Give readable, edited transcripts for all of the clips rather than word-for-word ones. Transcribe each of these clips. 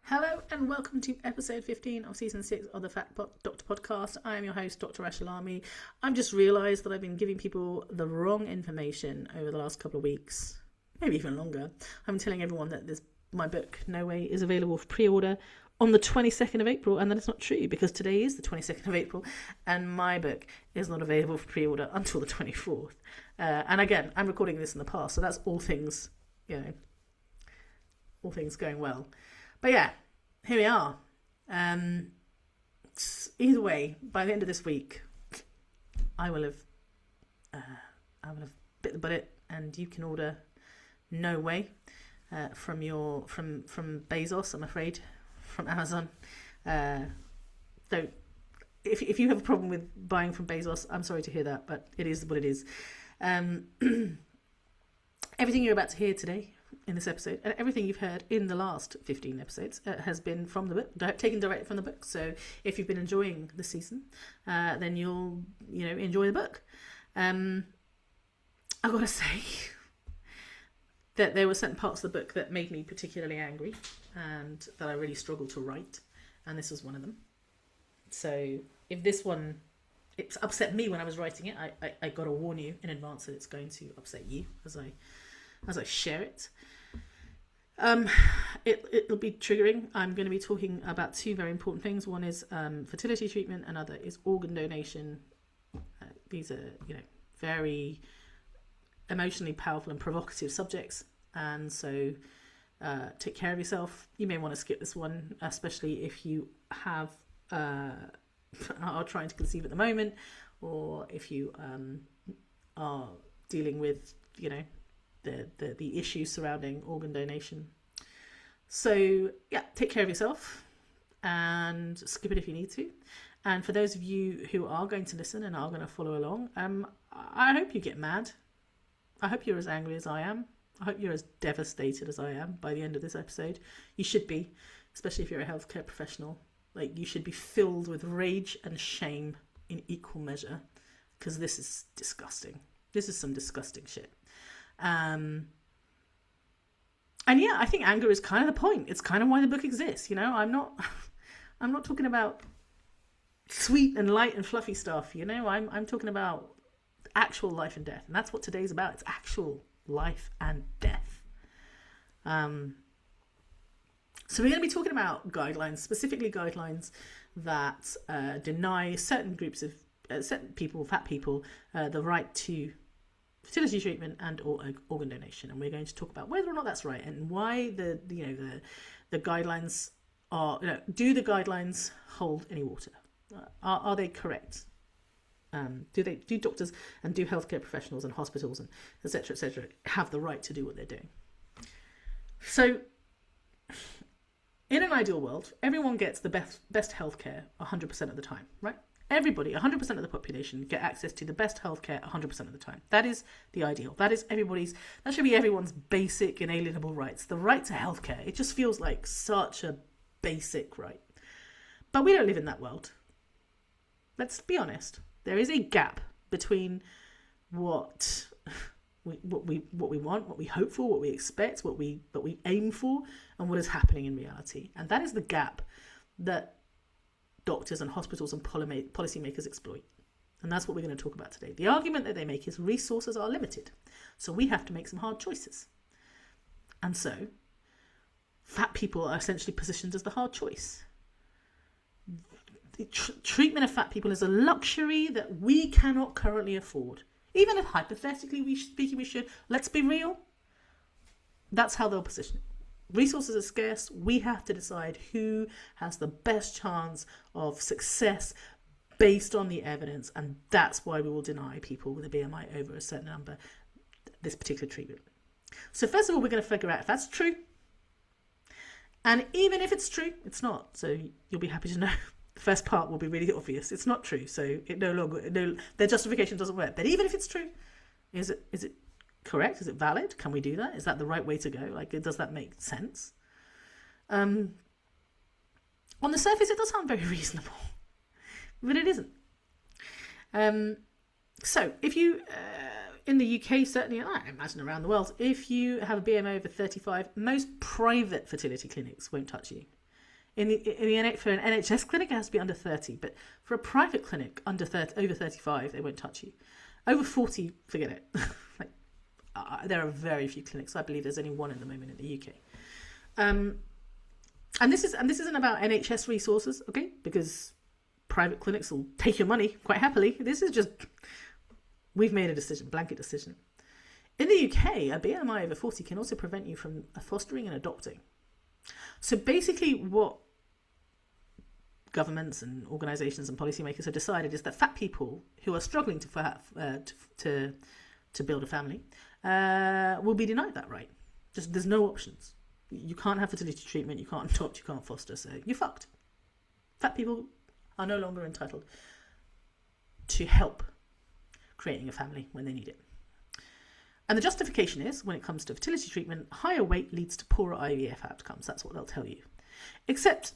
Hello and welcome to episode 15 of season 6 of the Fat Doctor podcast. I am your host, Dr. Ashalami. I've just realised that I've been giving people the wrong information over the last couple of weeks, maybe even longer. I'm telling everyone that my book, No Way, is available for pre-order on the 22nd of April, and that is not true because today is the 22nd of April and my book is not available for pre-order until the 24th. And again, I'm recording this in the past, so that's all things, all things going well. But yeah, here we are. Either way, by the end of this week, I will have bit the bullet, and you can order No Way from Bezos. I'm afraid, from Amazon. If you have a problem with buying from Bezos, I'm sorry to hear that, but it is what it is. Everything you're about to hear today in this episode, and everything you've heard in the last 15 episodes has been from the book, taken direct from the book. So if you've been enjoying the season, then you'll enjoy the book. I've got to say that there were certain parts of the book that made me particularly angry and that I really struggled to write, and this was one of them. So if this one, it upset me when I was writing it, I got to warn you in advance that it's going to upset you as I share it. It'll be triggering. I'm going to be talking about two very important things. One is fertility treatment, another is organ donation. These are, very emotionally powerful and provocative subjects, and so take care of yourself. You may want to skip this one, especially if you are trying to conceive at the moment, or if you are dealing with, the issues surrounding organ donation. So yeah, take care of yourself and skip it if you need to. And for those of you who are going to listen and are going to follow along, I hope you get mad. I hope you're as angry as I am. I hope you're as devastated as I am by the end of this episode. You should be, especially if you're a healthcare professional. You should be filled with rage and shame in equal measure, because this is disgusting. This is some disgusting shit. And yeah, I think anger is kind of the point. It's kind of why the book exists. I'm not talking about sweet and light and fluffy stuff. I'm talking about actual life and death, and that's what today's about. It's actual life and death. So we're going to be talking about guidelines, specifically guidelines that deny certain groups of certain people, fat people, the right to fertility treatment and or organ donation, and we're going to talk about whether or not that's right and why the guidelines are. Do the guidelines hold any water? Are they correct? Do doctors and do healthcare professionals and hospitals and etc. have the right to do what they're doing? So, in an ideal world, everyone gets the best healthcare 100% of the time, right? Everybody, 100% of the population, get access to the best healthcare 100% of the time. That is the ideal. That should be everyone's basic inalienable rights. The right to healthcare. It just feels like such a basic right. But we don't live in that world. Let's be honest. There is a gap between what we want, what we hope for, what we expect, what we aim for, and what is happening in reality. And that is the gap that doctors and hospitals and policymakers exploit. And that's what we're going to talk about today. The argument that they make is resources are limited, so we have to make some hard choices. And so fat people are essentially positioned as the hard choice. The treatment of fat people is a luxury that we cannot currently afford. Even if hypothetically we should. Let's be real. That's how they'll position it. Resources are scarce. We have to decide who has the best chance of success based on the evidence, and that's why we will deny people with a BMI over a certain number this particular treatment. So first of all, we're going to figure out if that's true. And even if it's true, it's not. So you'll be happy to know the first part will be really obvious. It's not true. So their justification doesn't work. But even if it's true, is it correct? Is it valid? Can we do that? Is that the right way to go? Does that make sense? On the surface, it does sound very reasonable, but it isn't. So if you, in the UK, certainly, I imagine around the world, if you have a BMI over 35, most private fertility clinics won't touch you. For an NHS clinic, it has to be under 30. But for a private clinic, over 35, they won't touch you. Over 40, forget it. There are very few clinics. I believe there's only one at the moment in the UK. And this isn't about NHS resources, okay? Because private clinics will take your money quite happily. This is just, we've made a decision, blanket decision. In the UK, a BMI over 40 can also prevent you from fostering and adopting. So basically what governments and organisations and policymakers have decided is that fat people who are struggling to build a family will be denied that right. Just there's no options. You can't have fertility treatment, you can't adopt, you can't foster, so you're fucked. Fat people are no longer entitled to help creating a family when they need it. And the justification is, when it comes to fertility treatment, higher weight leads to poorer IVF outcomes. That's what they'll tell you. Except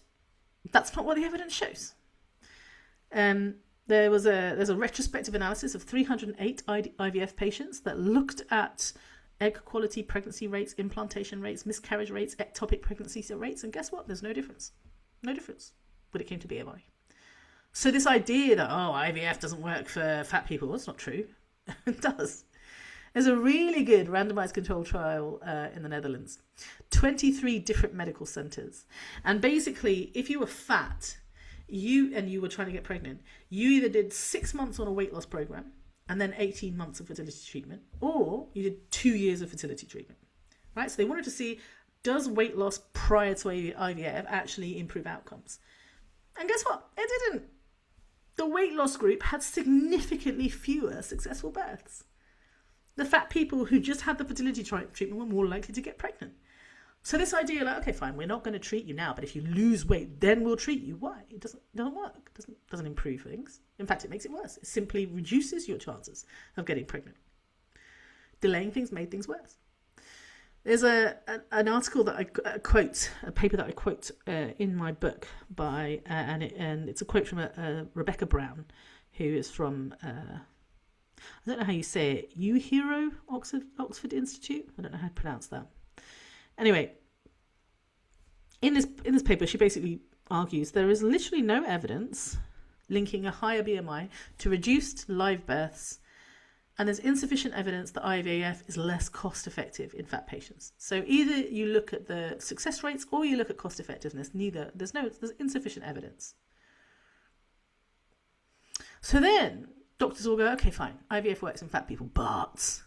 that's not what the evidence shows. There's a retrospective analysis of 308 IVF patients that looked at egg quality, pregnancy rates, implantation rates, miscarriage rates, ectopic pregnancy rates, and guess what? There's no difference. No difference when it came to BMI. So this idea that, IVF doesn't work for fat people, that's not true. It does. There's a really good randomized controlled trial in the Netherlands. 23 different medical centres. And basically, if you were fat, you were trying to get pregnant, you either did 6 months on a weight loss program and then 18 months of fertility treatment, or you did 2 years of fertility treatment, right? So they wanted to see, does weight loss prior to IVF actually improve outcomes? And guess what? It didn't. The weight loss group had significantly fewer successful births. The fat people who just had the fertility treatment were more likely to get pregnant. So this idea, like, okay, fine, we're not going to treat you now, but if you lose weight, then we'll treat you. Why? It doesn't work. It doesn't improve things. In fact, it makes it worse. It simply reduces your chances of getting pregnant. Delaying things made things worse. There's an article that I quote, a paper that I quote in my book by, and it's a quote from Rebecca Brown, who is from, I don't know how you say it, UHero Oxford Institute? I don't know how to pronounce that. Anyway, in this paper, she basically argues there is literally no evidence linking a higher BMI to reduced live births, and there's insufficient evidence that IVF is less cost effective in fat patients. So either you look at the success rates or you look at cost effectiveness. There's insufficient evidence. So then doctors will go, okay, fine, IVF works in fat people, but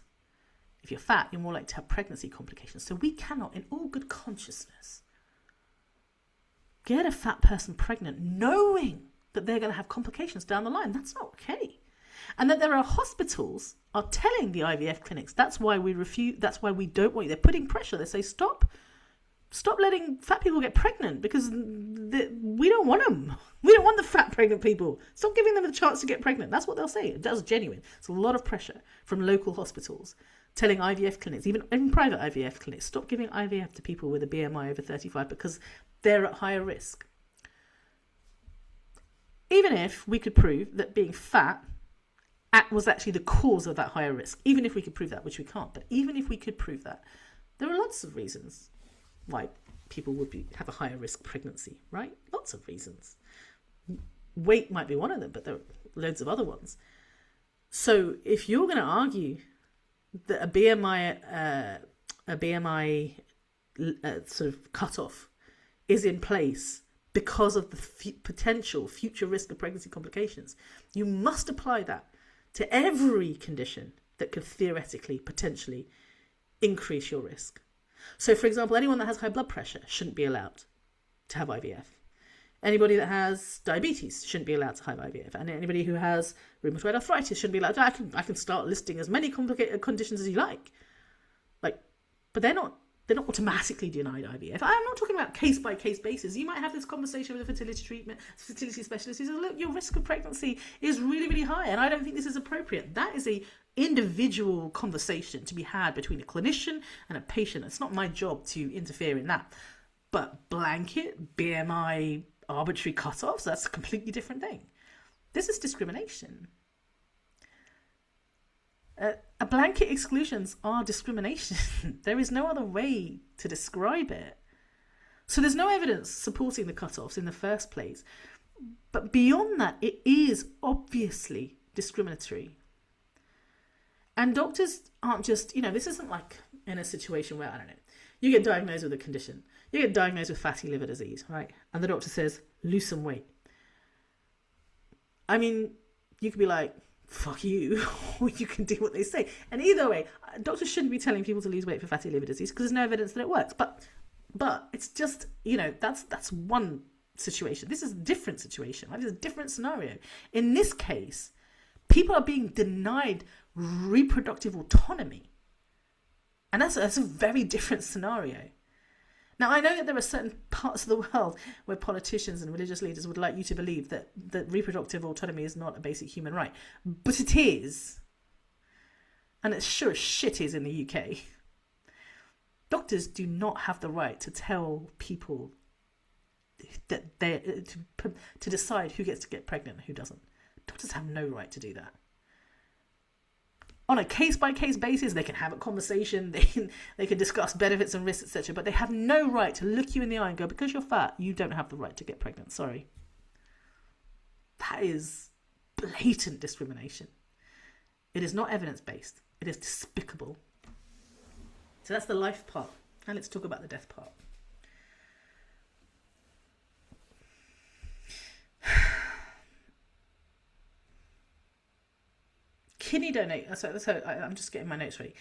if you're fat, you're more likely to have pregnancy complications. So we cannot, in all good consciousness, get a fat person pregnant knowing that they're going to have complications down the line. That's not okay. And that there are hospitals are telling the IVF clinics, that's why we refuse, that's why we don't want you. They're putting pressure. They say, stop letting fat people get pregnant because we don't want them. We don't want the fat pregnant people. Stop giving them a chance to get pregnant. That's what they'll say. That's genuine. It's a lot of pressure from local hospitals telling IVF clinics, even in private IVF clinics, stop giving IVF to people with a BMI over 35 because they're at higher risk. Even if we could prove that being fat was actually the cause of that higher risk, even if we could prove that, which we can't, but even if we could prove that, there are lots of reasons why people would have a higher risk pregnancy, right? Lots of reasons. Weight might be one of them, but there are loads of other ones. So if you're going to argue that a BMI sort of cutoff is in place because of the potential future risk of pregnancy complications, you must apply that to every condition that could theoretically, potentially increase your risk. So, for example, anyone that has high blood pressure shouldn't be allowed to have IVF. Anybody that has diabetes shouldn't be allowed to have IVF. And anybody who has rheumatoid arthritis shouldn't be allowed to. I can start listing as many complicated conditions as you like. But they're not automatically denied IVF. I'm not talking about case-by-case basis. You might have this conversation with a fertility specialist who says, look, your risk of pregnancy is really, really high, and I don't think this is appropriate. That is a individual conversation to be had between a clinician and a patient. It's not my job to interfere in that. But blanket, BMI, arbitrary cutoffs, that's a completely different thing. This is discrimination. A blanket exclusions are discrimination. There is no other way to describe it. So there's no evidence supporting the cut-offs in the first place. But beyond that, it is obviously discriminatory. And doctors aren't just, this isn't like in a situation where, I don't know, you get diagnosed with a condition. You get diagnosed with fatty liver disease, right? And the doctor says, lose some weight. I mean, you could be like, fuck you, or you can do what they say. And either way, doctors shouldn't be telling people to lose weight for fatty liver disease because there's no evidence that it works. But it's just, that's one situation. This is a different situation, right? This is a different scenario. In this case, people are being denied reproductive autonomy. And that's a very different scenario. Now, I know that there are certain parts of the world where politicians and religious leaders would like you to believe that reproductive autonomy is not a basic human right. But it is. And it sure as shit is in the UK. Doctors do not have the right to tell people that to decide who gets to get pregnant and who doesn't. Doctors have no right to do that. On a case-by-case basis, they can have a conversation, they can discuss benefits and risks, etc. But they have no right to look you in the eye and go, because you're fat, you don't have the right to get pregnant. Sorry. That is blatant discrimination. It is not evidence-based. It is despicable. So that's the life part. Now let's talk about the death part. Kidney donate. So I'm just getting my notes ready.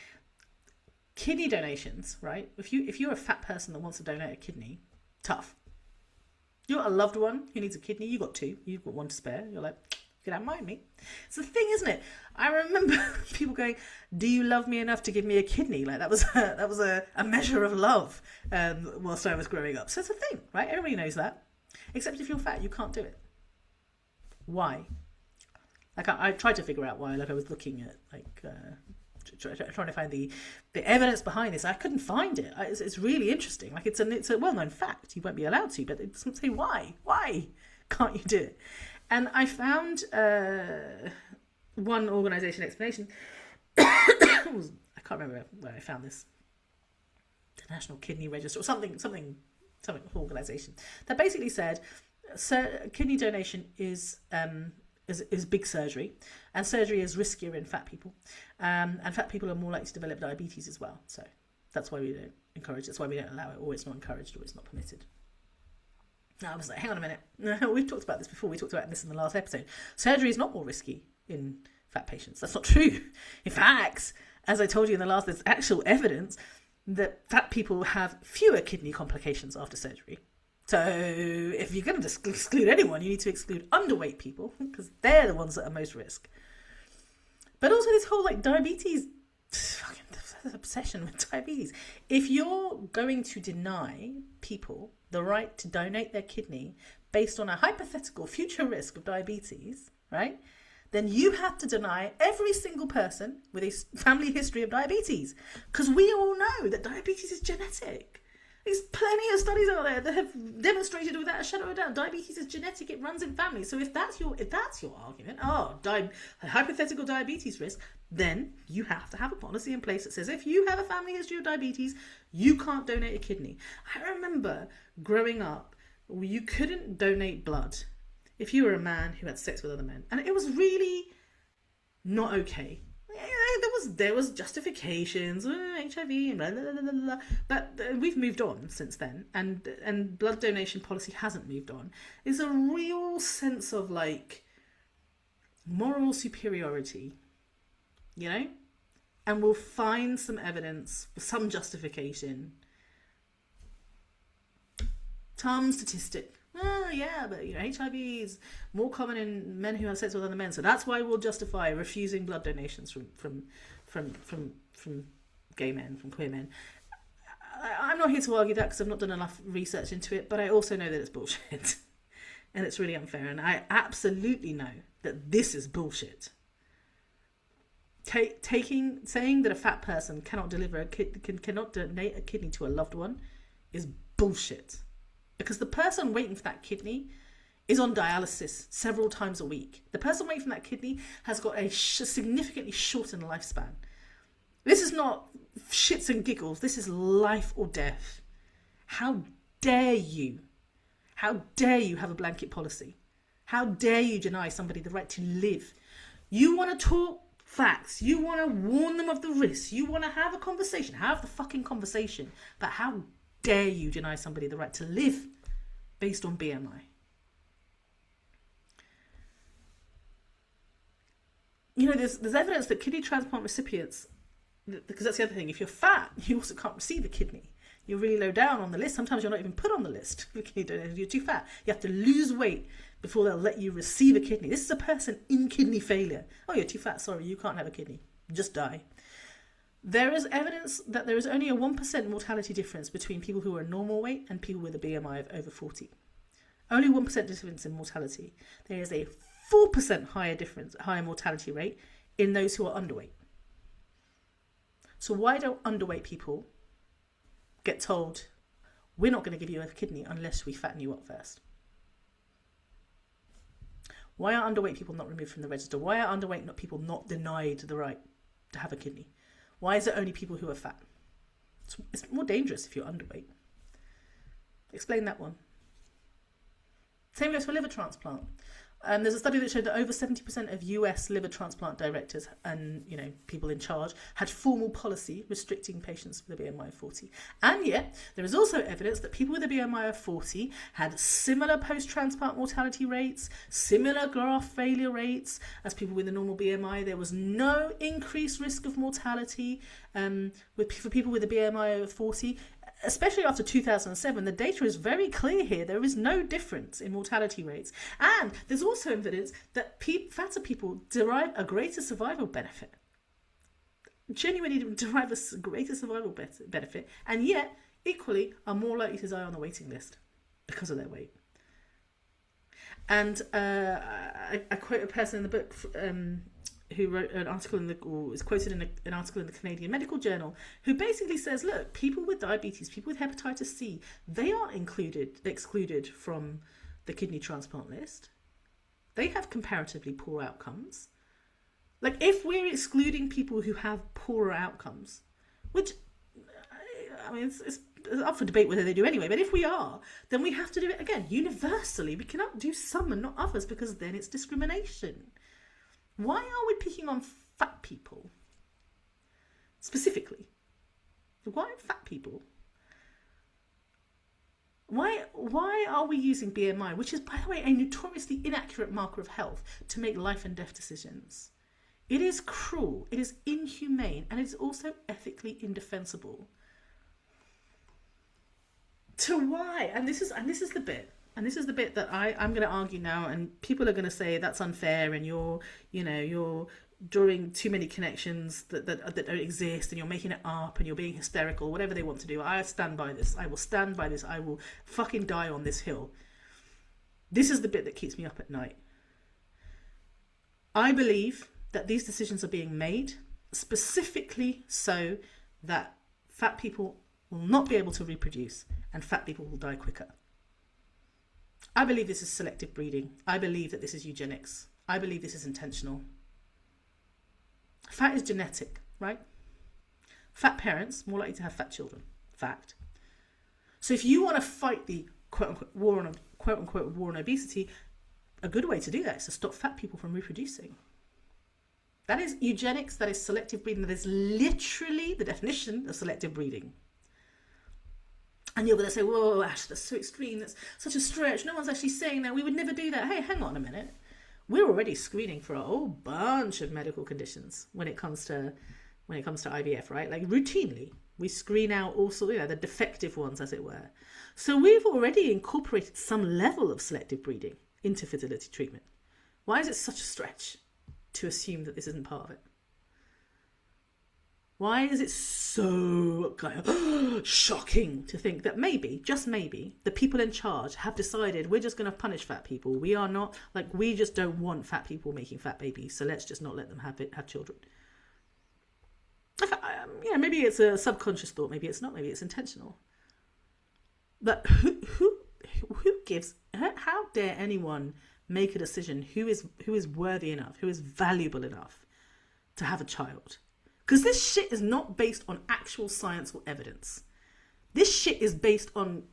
Kidney donations, right? If you're a fat person that wants to donate a kidney, tough. You've got a loved one who needs a kidney. You got two. You've got one to spare. You're like, you can have mine, mate. It's the thing, isn't it? I remember people going, "Do you love me enough to give me a kidney?" Like that was a measure of love whilst I was growing up. So it's a thing, right? Everybody knows that. Except if you're fat, you can't do it. Why? Like I tried to figure out why. Like I was looking at trying to find the evidence behind this. I couldn't find it. It's really interesting. Like it's a well-known fact. You won't be allowed to, but it doesn't say why. Why can't you do it? And I found one organisation explanation. I can't remember where I found this. The National Kidney Register or something organisation that basically said kidney donation is big surgery, and surgery is riskier in fat people, and fat people are more likely to develop diabetes as well. So that's why we don't encourage. That's why we don't allow it, or it's not encouraged, or it's not permitted. Now I was like, hang on a minute. We've talked about this before. We talked about this in the last episode. Surgery is not more risky in fat patients. That's not true. In fact, as I told you in the last, there's actual evidence that fat people have fewer kidney complications after surgery. So if you're going to exclude anyone, you need to exclude underweight people because they're the ones that are most risk. But also this whole diabetes, fucking obsession with diabetes. If you're going to deny people the right to donate their kidney based on a hypothetical future risk of diabetes, right? Then you have to deny every single person with a family history of diabetes. Because we all know that diabetes is genetic. There's plenty of studies out there that have demonstrated without a shadow of a doubt diabetes is genetic. It runs in families. So if that's your argument, hypothetical diabetes risk, then you have to have a policy in place that says if you have a family history of diabetes, you can't donate a kidney. I remember growing up, you couldn't donate blood if you were a man who had sex with other men, and it was really not okay. There was justifications, HIV and blah, blah, blah, blah, but we've moved on since then, and blood donation policy hasn't moved on. There's a real sense of moral superiority, and we'll find some evidence, some justification, some statistic. Oh yeah, but HIV is more common in men who have sex with other men, so that's why we'll justify refusing blood donations from gay men, from queer men. I'm not here to argue that because I've not done enough research into it, but I also know that it's bullshit, and it's really unfair, and I absolutely know that this is bullshit. Saying that a fat person cannot cannot donate a kidney to a loved one is bullshit. Because the person waiting for that kidney is on dialysis several times a week. The person waiting for that kidney has got a significantly shortened lifespan. This is not shits and giggles. This is life or death. How dare you? How dare you have a blanket policy? How dare you deny somebody the right to live? You want to talk facts. You want to warn them of the risks. You want to have a conversation. Have the fucking conversation. But how dare you deny somebody the right to live based on BMI? You know, there's evidence that kidney transplant recipients, because that's the other thing, if you're fat, you also can't receive a kidney. You're really low down on the list. Sometimes you're not even put on the list. You're too fat. You have to lose weight before they'll let you receive a kidney. This is a person in kidney failure. Oh, you're too fat. Sorry, you can't have a kidney. Just die. There is evidence that there is only a 1% mortality difference between people who are normal weight and people with a BMI of over 40. Only 1% difference in mortality. There is a 4% higher mortality rate in those who are underweight. So why don't underweight people get told, we're not going to give you a kidney unless we fatten you up first? Why are underweight people not removed from the register? Why are underweight people not denied the right to have a kidney? Why is it only people who are fat? It's more dangerous if you're underweight. Explain that one. Same goes for liver transplant. There's a study that showed that over 70% of US liver transplant directors and, you know, people in charge had formal policy restricting patients with a BMI of 40. And yet, there is also evidence that people with a BMI of 40 had similar post-transplant mortality rates, similar graft failure rates as people with a normal BMI. There was no increased risk of mortality for people with a BMI of 40. Especially after 2007, the data is very clear here. There is no difference in mortality rates. And there's also evidence that fatter people derive a greater survival benefit. Genuinely derive a greater survival benefit, and yet, equally, are more likely to die on the waiting list because of their weight. And I quote a person in the book who wrote an article or is quoted in an article in the Canadian Medical Journal, who basically says, look, people with diabetes, people with hepatitis C, they aren't excluded from the kidney transplant list. They have comparatively poor outcomes. Like, if we're excluding people who have poorer outcomes, which, I mean, it's up for debate whether they do anyway, but if we are, then we have to do it again, universally. We cannot do some and not others, because then it's discrimination. Why are we picking on fat people? Specifically. Why fat people? Why are we using BMI, which is, by the way, a notoriously inaccurate marker of health, to make life and death decisions? It is cruel, it is inhumane, and it is also ethically indefensible. To why? And this is the bit. And this is the bit that I'm going to argue now, and people are going to say that's unfair, and you're drawing too many connections that don't exist, and you're making it up, and you're being hysterical, whatever they want to do. I stand by this. I will stand by this. I will fucking die on this hill. This is the bit that keeps me up at night. I believe that these decisions are being made specifically so that fat people will not be able to reproduce, and fat people will die quicker. I believe this is selective breeding. I believe that this is eugenics. I believe this is intentional. Fat is genetic, right? Fat parents, more likely to have fat children. Fact. So if you want to fight the quote-unquote war on obesity, a good way to do that is to stop fat people from reproducing. That is eugenics, that is selective breeding, that is literally the definition of selective breeding. And you're going to say, whoa, Ash, that's so extreme. That's such a stretch. No one's actually saying that. We would never do that. Hey, hang on a minute. We're already screening for a whole bunch of medical conditions when it comes to IVF, right? Like, routinely, we screen out also, the defective ones, as it were. So we've already incorporated some level of selective breeding into fertility treatment. Why is it such a stretch to assume that this isn't part of it? Why is it so kind of shocking to think that maybe, just maybe, the people in charge have decided we're just going to punish fat people. We are not, we just don't want fat people making fat babies, so let's just not let them have children. Maybe it's a subconscious thought, maybe it's not, maybe it's intentional. But who gives? How dare anyone make a decision who is worthy enough, who is valuable enough to have a child? Because this shit is not based on actual science or evidence. This shit is based on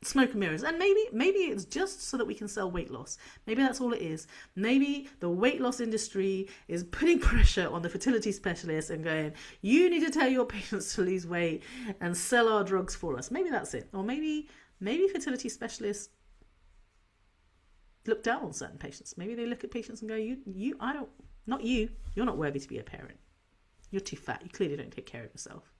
smoke and mirrors. And maybe it's just so that we can sell weight loss. Maybe that's all it is. Maybe the weight loss industry is putting pressure on the fertility specialists and going, you need to tell your patients to lose weight and sell our drugs for us. Maybe that's it. Or maybe fertility specialists look down on certain patients. Maybe they look at patients and go, you're not worthy to be a parent. You're too fat. You clearly don't take care of yourself.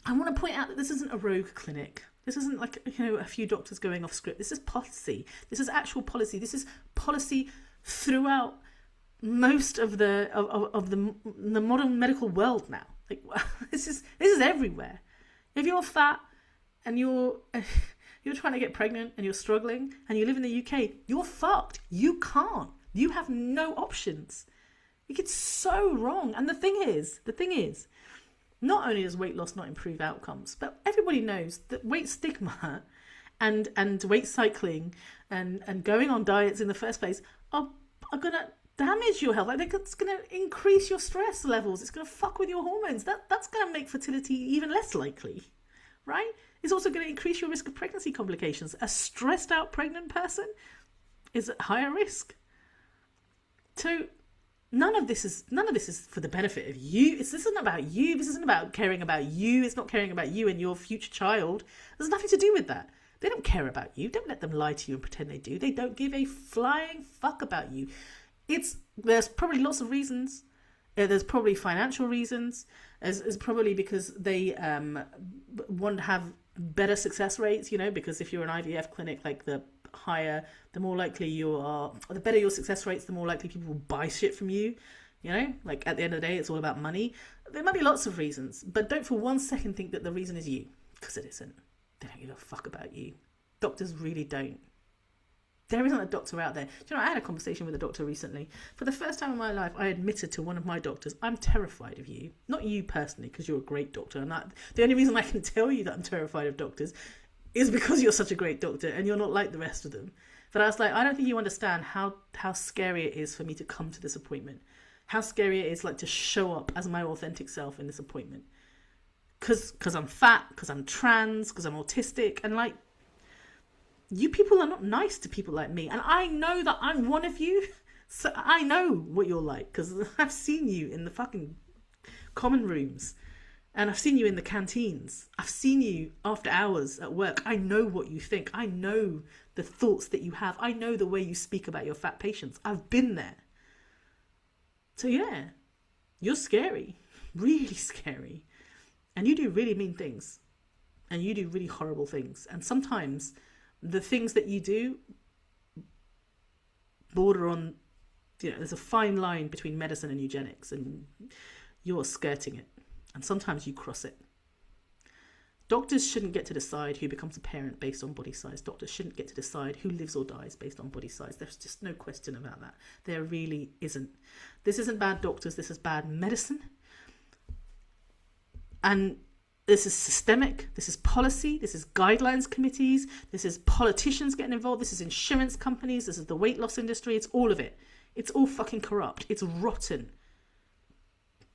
I want to point out that this isn't a rogue clinic. This isn't like, a few doctors going off script. This is policy. This is actual policy. This is policy throughout most of the modern medical world now. Like, this is everywhere. If you're fat and you're trying to get pregnant and you're struggling and you live in the UK, you're fucked. You can't. You have no options. It gets so wrong. And the thing is, not only does weight loss not improve outcomes, but everybody knows that weight stigma and weight cycling and going on diets in the first place are going to damage your health. Like, it's going to increase your stress levels. It's going to fuck with your hormones. That's going to make fertility even less likely, right? It's also going to increase your risk of pregnancy complications. A stressed out pregnant person is at higher risk. So none of this is for the benefit of you. This isn't about you. This isn't about caring about you. It's not caring about you and your future child. There's nothing to do with that. They don't care about you. Don't let them lie to you and pretend they do. They don't give a flying fuck about you. There's probably lots of reasons. There's probably financial reasons. It's probably because they want to have better success rates, because if you're an IVF clinic, like the more likely you are, the better your success rates, the more likely people will buy shit from you. Like at the end of the day, it's all about money. There might be lots of reasons, but don't for one second think that the reason is you, because it isn't. They don't give a fuck about you. Doctors really don't. There isn't a doctor out there. I had a conversation with a doctor recently. For the first time in my life, I admitted to one of my doctors, I'm terrified of you. Not you personally, because you're a great doctor. And the only reason I can tell you that I'm terrified of doctors is because you're such a great doctor and you're not like the rest of them. But I was like, I don't think you understand how scary it is for me to come to this appointment. How scary it is, like, to show up as my authentic self in this appointment. Because I'm fat, because I'm trans, because I'm autistic, and like, you people are not nice to people like me. And I know that I'm one of you. So I know what you're like, because I've seen you in the fucking common rooms. And I've seen you in the canteens. I've seen you after hours at work. I know what you think. I know the thoughts that you have. I know the way you speak about your fat patients. I've been there. So yeah, you're scary. Really scary. And you do really mean things. And you do really horrible things. And sometimes the things that you do border on, there's a fine line between medicine and eugenics, and you're skirting it. And sometimes you cross it. Doctors shouldn't get to decide who becomes a parent based on body size. Doctors shouldn't get to decide who lives or dies based on body size. There's just no question about that. There really isn't. This isn't bad doctors. This is bad medicine. And this is systemic. This is policy. This is guidelines committees. This is politicians getting involved. This is insurance companies. This is the weight loss industry. It's all of it. It's all fucking corrupt. It's rotten.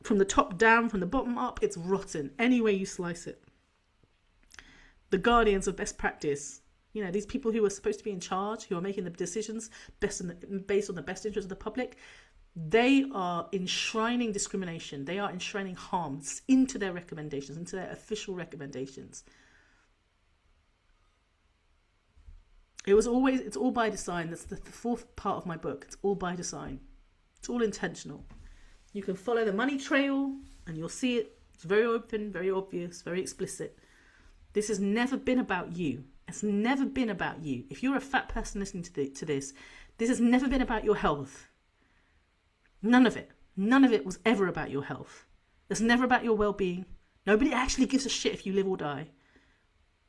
From the top down, from the bottom up, it's rotten. Any way you slice it. The guardians of best practice, these people who are supposed to be in charge, who are making the decisions based on the best interest of the public, they are enshrining discrimination. They are enshrining harms into their recommendations, into their official recommendations. It's all by design. That's the fourth part of my book. It's all by design. It's all intentional. You can follow the money trail and you'll see it. It's very open, very obvious, very explicit. This has never been about you. It's never been about you. If you're a fat person listening to this has never been about your health. None of it. None of it was ever about your health. It's never about your well-being. Nobody actually gives a shit if you live or die.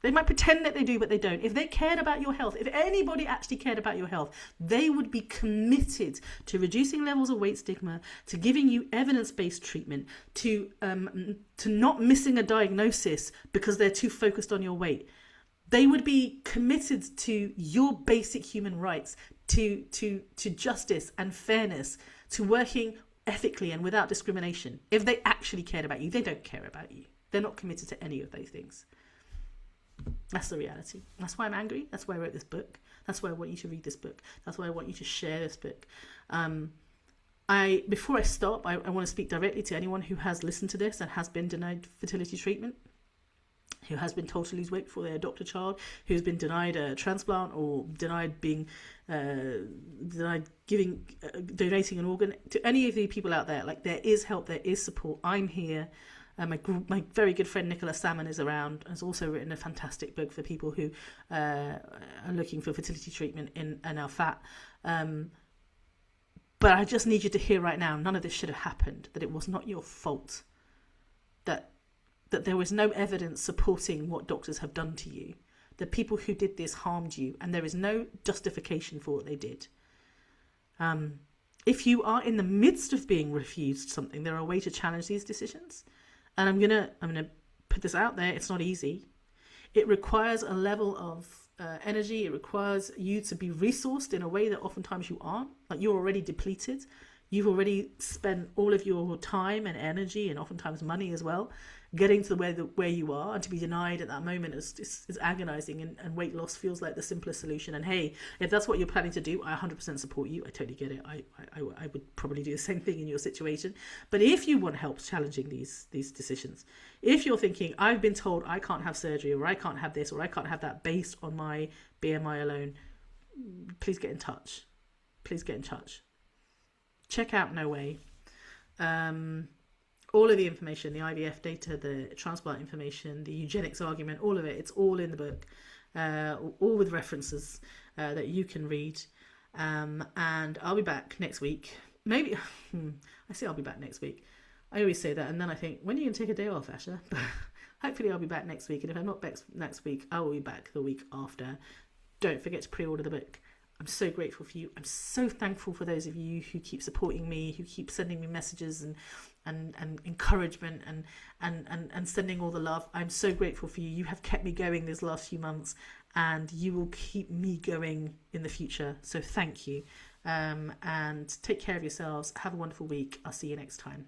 They might pretend that they do, but they don't. If they cared about your health, if anybody actually cared about your health, they would be committed to reducing levels of weight stigma, to giving you evidence-based treatment, to not missing a diagnosis because they're too focused on your weight. They would be committed to your basic human rights, to justice and fairness, to working ethically and without discrimination. If they actually cared about you, they don't care about you. They're not committed to any of those things. That's the reality. That's why I'm angry. That's why I wrote this book. That's why I want you to read this book. That's why I want you to share this book. Before I stop, I want to speak directly to anyone who has listened to this and has been denied fertility treatment, who has been told to lose weight before they adopt a child, who's been denied a transplant or denied donating an organ. To any of the people out there, like, there is help, there is support. I'm here. My very good friend Nicola Salmon is around, has also written a fantastic book for people who are looking for fertility treatment and are fat. But I just need you to hear right now, none of this should have happened, that it was not your fault, that there was no evidence supporting what doctors have done to you. The people who did this harmed you, and there is no justification for what they did. If you are in the midst of being refused something, there are ways to challenge these decisions. And I'm gonna put this out there. It's not easy. It requires a level of energy. It requires you to be resourced in a way that oftentimes you aren't. Like, you're already depleted. You've already spent all of your time and energy, and oftentimes money as well, getting to where you are, and to be denied at that moment is agonizing, and weight loss feels like the simplest solution. And hey, if that's what you're planning to do, I 100% support you. I totally get it. I would probably do the same thing in your situation. But if you want help challenging these decisions, if you're thinking, I've been told I can't have surgery, or I can't have this, or I can't have that based on my BMI alone, please get in touch. Please get in touch. Check out No Way. All of the information, the IVF data, the transplant information, the eugenics argument, all of it, it's all in the book, all with references that you can read. And I'll be back next week. Maybe, I say I'll be back next week. I always say that, and then I think, when are you going to take a day off, Asha? But hopefully I'll be back next week. And if I'm not back next week, I will be back the week after. Don't forget to pre-order the book. I'm so grateful for you. I'm so thankful for those of you who keep supporting me, who keep sending me messages and encouragement and sending all the love. I'm so grateful for you. You have kept me going these last few months, and you will keep me going in the future. So thank you. And take care of yourselves. Have a wonderful week. I'll see you next time.